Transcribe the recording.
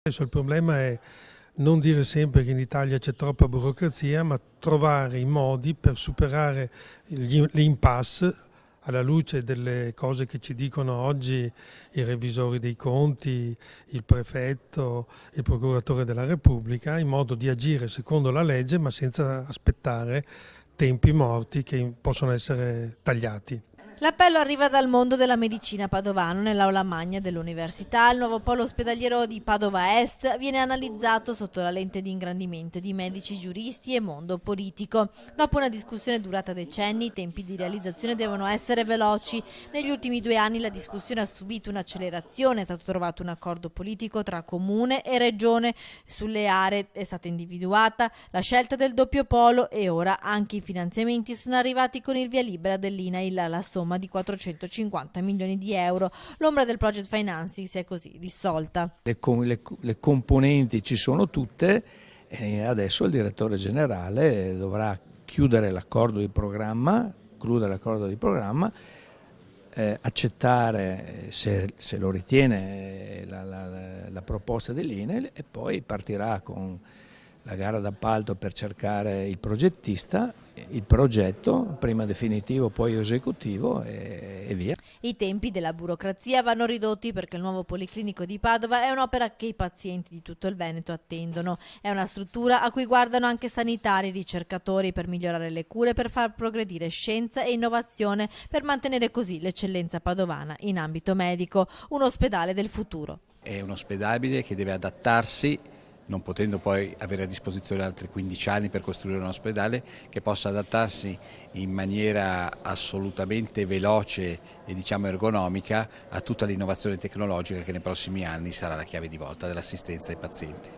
Adesso il problema è non dire sempre che in Italia c'è troppa burocrazia, ma trovare i modi per superare le impasse alla luce delle cose che ci dicono oggi i revisori dei conti, il prefetto, il procuratore della Repubblica, in modo di agire secondo la legge ma senza aspettare tempi morti che possono essere tagliati. L'appello arriva dal mondo della medicina padovano. Nell'aula magna dell'università il nuovo polo ospedaliero di Padova Est viene analizzato sotto la lente di ingrandimento di medici, giuristi e mondo politico. Dopo una discussione durata decenni, i tempi di realizzazione devono essere veloci. Negli ultimi 2 anni la discussione ha subito un'accelerazione, è stato trovato un accordo politico tra comune e regione, sulle aree è stata individuata la scelta del doppio polo e ora anche i finanziamenti sono arrivati con il via libera dell'INAIL, la somma di 450 milioni di euro. L'ombra del project financing si è così dissolta. Le componenti ci sono tutte e adesso il direttore generale dovrà chiudere l'accordo di programma, accettare, se lo ritiene, la proposta dell'INAIL e poi partirà con la gara d'appalto per cercare il progettista, il progetto, prima definitivo poi esecutivo e via. I tempi della burocrazia vanno ridotti perché il nuovo Policlinico di Padova è un'opera che i pazienti di tutto il Veneto attendono. È una struttura a cui guardano anche sanitari e ricercatori per migliorare le cure, per far progredire scienza e innovazione, per mantenere così l'eccellenza padovana in ambito medico. Un ospedale del futuro. È un ospedale che deve adattarsi, non potendo poi avere a disposizione altri 15 anni per costruire un ospedale, che possa adattarsi in maniera assolutamente veloce e ergonomica a tutta l'innovazione tecnologica che nei prossimi anni sarà la chiave di volta dell'assistenza ai pazienti.